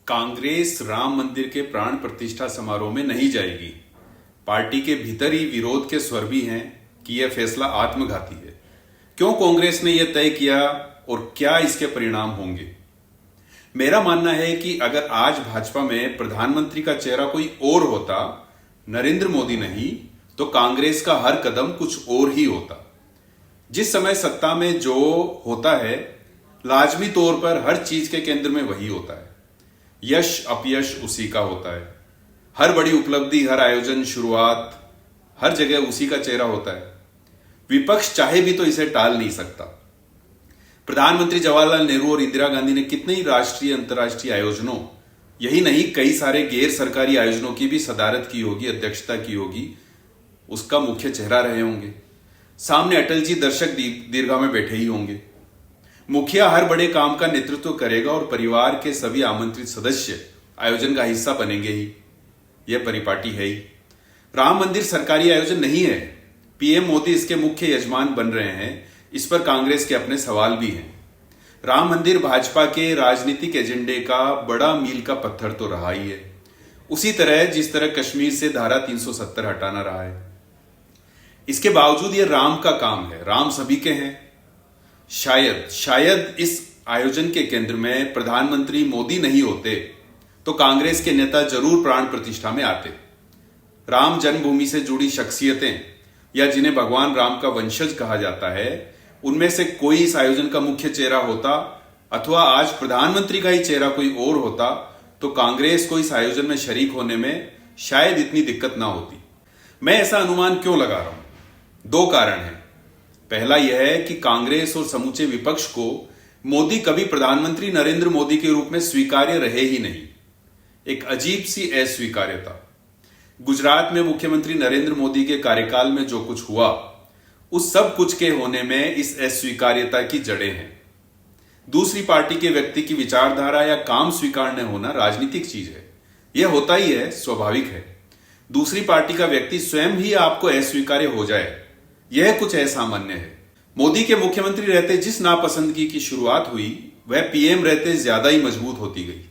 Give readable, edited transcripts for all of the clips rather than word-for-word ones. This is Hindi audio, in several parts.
कांग्रेस राम मंदिर के प्राण प्रतिष्ठा समारोह में नहीं जाएगी। पार्टी के भीतर ही विरोध के स्वर भी हैं कि यह फैसला आत्मघाती है। क्यों कांग्रेस ने यह तय किया और क्या इसके परिणाम होंगे? मेरा मानना है कि अगर आज भाजपा में प्रधानमंत्री का चेहरा कोई और होता, नरेंद्र मोदी नहीं, तो कांग्रेस का हर कदम कुछ और ही होता। जिस समय सत्ता में जो होता है, लाजमी तौर पर हर चीज के केंद्र में वही होता है। यश अपयश उसी का होता है। हर बड़ी उपलब्धि, हर आयोजन, शुरुआत, हर जगह उसी का चेहरा होता है। विपक्ष चाहे भी तो इसे टाल नहीं सकता। प्रधानमंत्री जवाहरलाल नेहरू और इंदिरा गांधी ने कितने ही राष्ट्रीय अंतर्राष्ट्रीय आयोजनों, यही नहीं कई सारे गैर सरकारी आयोजनों की भी सदारत की होगी, अध्यक्षता की होगी, उसका मुख्य चेहरा रहे होंगे। सामने अटल जी दर्शक दीर्घा में बैठे ही होंगे। मुखिया हर बड़े काम का नेतृत्व करेगा और परिवार के सभी आमंत्रित सदस्य आयोजन का हिस्सा बनेंगे ही। यह परिपाटी है ही। राम मंदिर सरकारी आयोजन नहीं है। पीएम मोदी इसके मुख्य यजमान बन रहे हैं। इस पर कांग्रेस के अपने सवाल भी हैं। राम मंदिर भाजपा के राजनीतिक एजेंडे का बड़ा मील का पत्थर तो रहा ही है, उसी तरह जिस तरह कश्मीर से धारा 370 हटाना रहा है। इसके बावजूद यह राम का काम है, राम सभी के हैं। शायद इस आयोजन के केंद्र में प्रधानमंत्री मोदी नहीं होते तो कांग्रेस के नेता जरूर प्राण प्रतिष्ठा में आते। राम जन्मभूमि से जुड़ी शख्सियतें या जिन्हें भगवान राम का वंशज कहा जाता है, उनमें से कोई इस आयोजन का मुख्य चेहरा होता, अथवा आज प्रधानमंत्री का ही चेहरा कोई और होता, तो कांग्रेस को इस आयोजन में शरीक होने में शायद इतनी दिक्कत ना होती। मैं ऐसा अनुमान क्यों लगा रहा हूं? दो कारण हैं। पहला यह है कि कांग्रेस और समूचे विपक्ष को मोदी कभी प्रधानमंत्री नरेंद्र मोदी के रूप में स्वीकार्य रहे ही नहीं। एक अजीब सी अस्वीकार्यता। गुजरात में मुख्यमंत्री नरेंद्र मोदी के कार्यकाल में जो कुछ हुआ, उस सब कुछ के होने में इस अस्वीकार्यता की जड़ें हैं। दूसरी पार्टी के व्यक्ति की विचारधारा या काम स्वीकार न होना राजनीतिक चीज है। यह होता ही है, स्वाभाविक है। दूसरी पार्टी का व्यक्ति स्वयं ही आपको अस्वीकार्य हो जाए, यह कुछ असामान्य है। मोदी के मुख्यमंत्री रहते जिस नापसंदगी की शुरुआत हुई, वह पीएम रहते ज्यादा ही मजबूत होती गई।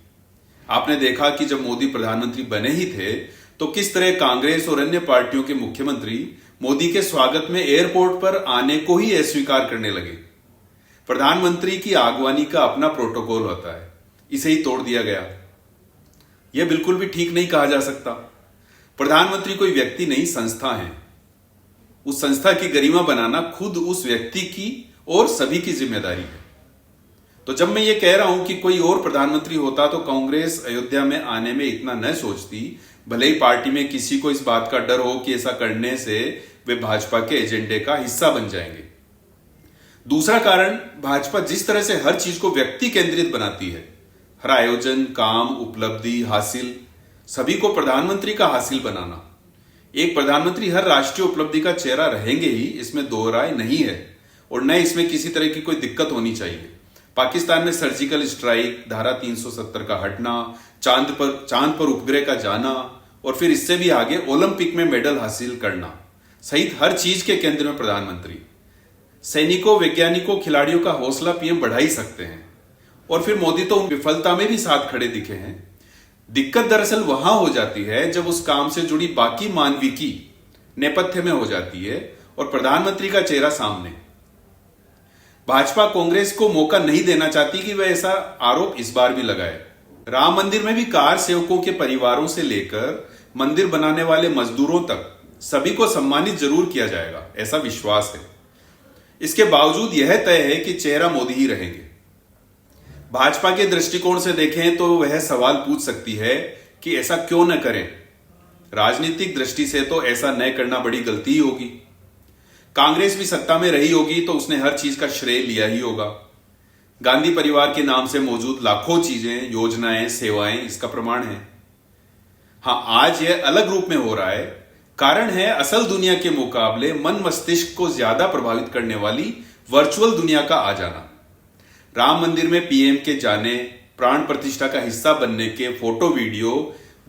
आपने देखा कि जब मोदी प्रधानमंत्री बने ही थे तो किस तरह कांग्रेस और अन्य पार्टियों के मुख्यमंत्री मोदी के स्वागत में एयरपोर्ट पर आने को ही अस्वीकार करने लगे। प्रधानमंत्री की आगवानी का अपना प्रोटोकॉल होता है, इसे ही तोड़ दिया गया। यह बिल्कुल भी ठीक नहीं कहा जा सकता। प्रधानमंत्री कोई व्यक्ति नहीं, संस्था है। उस संस्था की गरिमा बनाना खुद उस व्यक्ति की और सभी की जिम्मेदारी है। तो जब मैं ये कह रहा हूं कि कोई और प्रधानमंत्री होता तो कांग्रेस अयोध्या में आने में इतना न सोचती, भले ही पार्टी में किसी को इस बात का डर हो कि ऐसा करने से वे भाजपा के एजेंडे का हिस्सा बन जाएंगे। दूसरा कारण, भाजपा जिस तरह से हर चीज को व्यक्ति केंद्रित बनाती है, हर आयोजन, काम, उपलब्धि, हासिल, सभी को प्रधानमंत्री का हासिल बनाना। एक प्रधानमंत्री हर राष्ट्रीय उपलब्धि का चेहरा रहेंगे ही, इसमें दो राय नहीं है, और न इसमें किसी तरह की कोई दिक्कत होनी चाहिए। पाकिस्तान में सर्जिकल स्ट्राइक, धारा 370 का हटना, चांद पर उपग्रह का जाना, और फिर इससे भी आगे ओलंपिक में मेडल हासिल करना सहित हर चीज के केंद्र में प्रधानमंत्री। सैनिकों, वैज्ञानिकों, खिलाड़ियों का हौसला पीएम बढ़ा ही सकते हैं, और फिर मोदी तो उन विफलता में भी साथ खड़े दिखे हैं। दिक्कत दरअसल वहां हो जाती है जब उस काम से जुड़ी बाकी मानविकी नेपथ्य में हो जाती है और प्रधानमंत्री का चेहरा सामने। भाजपा कांग्रेस को मौका नहीं देना चाहती कि वह ऐसा आरोप इस बार भी लगाए। राम मंदिर में भी कार सेवकों के परिवारों से लेकर मंदिर बनाने वाले मजदूरों तक सभी को सम्मानित जरूर किया जाएगा, ऐसा विश्वास है। इसके बावजूद यह तय है कि चेहरा मोदी ही रहेंगे। भाजपा के दृष्टिकोण से देखें तो वह सवाल पूछ सकती है कि ऐसा क्यों न करें। राजनीतिक दृष्टि से तो ऐसा न करना बड़ी गलती ही होगी। कांग्रेस भी सत्ता में रही होगी तो उसने हर चीज का श्रेय लिया ही होगा। गांधी परिवार के नाम से मौजूद लाखों चीजें, योजनाएं, सेवाएं इसका प्रमाण है। हां, आज यह अलग रूप में हो रहा है। कारण है असल दुनिया के मुकाबले मन मस्तिष्क को ज्यादा प्रभावित करने वाली वर्चुअल दुनिया का आ जाना। राम मंदिर में पीएम के जाने, प्राण प्रतिष्ठा का हिस्सा बनने के फोटो वीडियो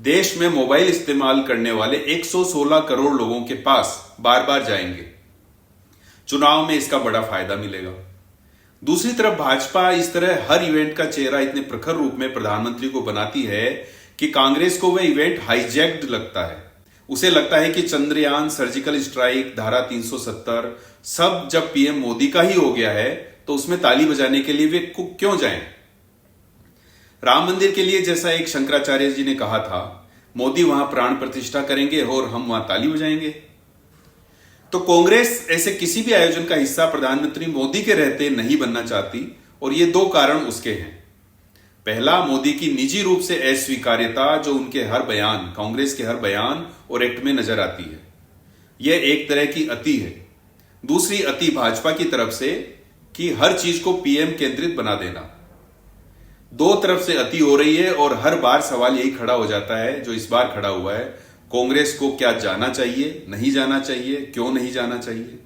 देश में मोबाइल इस्तेमाल करने वाले 116 करोड़ लोगों के पास बार बार जाएंगे। चुनाव में इसका बड़ा फायदा मिलेगा। दूसरी तरफ भाजपा इस तरह हर इवेंट का चेहरा इतने प्रखर रूप में प्रधानमंत्री को बनाती है कि कांग्रेस को वह इवेंट हाईजैक्ड लगता है। उसे लगता है कि चंद्रयान, सर्जिकल स्ट्राइक, धारा 370 सब जब पीएम मोदी का ही हो गया है तो उसमें ताली बजाने के लिए वे क्यों जाएं? राम मंदिर के लिए जैसा एक शंकराचार्य जी ने कहा था, मोदी वहां प्राण प्रतिष्ठा करेंगे और हम वहां ताली बजाएंगे। तो कांग्रेस ऐसे किसी भी आयोजन का हिस्सा प्रधानमंत्री मोदी के रहते नहीं बनना चाहती और ये दो कारण उसके हैं। पहला, मोदी की निजी रूप से अस्वीकार्यता जो उनके हर बयान, कांग्रेस के हर बयान और एक्ट में नजर आती है। यह एक तरह की अति है। दूसरी अति भाजपा की तरफ से कि हर चीज को पीएम केंद्रित बना देना। दो तरफ से अति हो रही है और हर बार सवाल यही खड़ा हो जाता है जो इस बार खड़ा हुआ है, कांग्रेस को क्या जाना चाहिए, नहीं जाना चाहिए, क्यों नहीं जाना चाहिए।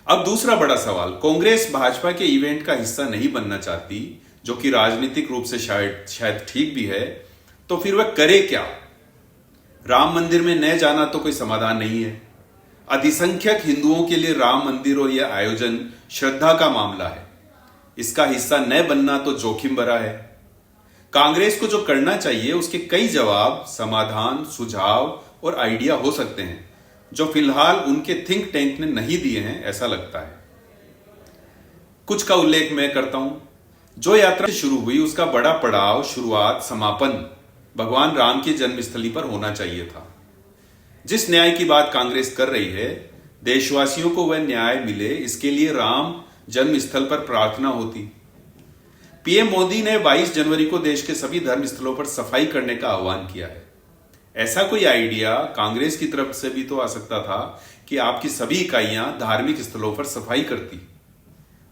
अब दूसरा बड़ा सवाल, कांग्रेस भाजपा के इवेंट का हिस्सा नहीं बनना चाहती, जो कि राजनीतिक रूप से शायद ठीक भी है, तो फिर वह करे क्या? राम मंदिर में न जाना तो कोई समाधान नहीं है। अधिसंख्यक हिंदुओं के लिए राम मंदिर और यह आयोजन श्रद्धा का मामला है। इसका हिस्सा न बनना तो जोखिम भरा है। कांग्रेस को जो करना चाहिए उसके कई जवाब, समाधान, सुझाव और आइडिया हो सकते हैं, जो फिलहाल उनके थिंक टैंक ने नहीं दिए हैं, ऐसा लगता है। कुछ का उल्लेख मैं करता हूं। जो यात्रा शुरू हुई उसका बड़ा पड़ाव, शुरुआत, समापन भगवान राम की जन्मस्थली पर होना चाहिए था। जिस न्याय की बात कांग्रेस कर रही है, देशवासियों को वह न्याय मिले, इसके लिए राम जन्मस्थल पर प्रार्थना होती। पीएम मोदी ने 22 जनवरी को देश के सभी धर्म स्थलों पर सफाई करने का आह्वान किया है। ऐसा कोई आइडिया कांग्रेस की तरफ से भी तो आ सकता था कि आपकी सभी इकाइयां धार्मिक स्थलों पर सफाई करती।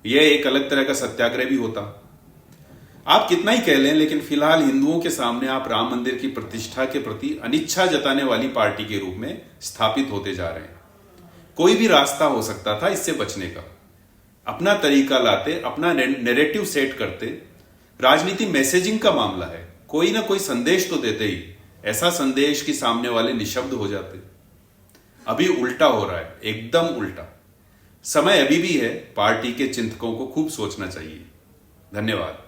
यह एक अलग तरह का सत्याग्रह भी होता। आप कितना ही कह लें, लेकिन फिलहाल हिंदुओं के सामने आप राम मंदिर की प्रतिष्ठा के प्रति अनिच्छा जताने वाली पार्टी के रूप में स्थापित होते जा रहे हैं। कोई भी रास्ता हो सकता था इससे बचने का। अपना तरीका लाते, अपना नैरेटिव सेट करते। राजनीति मैसेजिंग का मामला है, कोई ना कोई संदेश तो देते ही, ऐसा संदेश कि सामने वाले निशब्द हो जाते। अभी उल्टा हो रहा है, एकदम उल्टा। समय अभी भी है, पार्टी के चिंतकों को खूब सोचना चाहिए। धन्यवाद।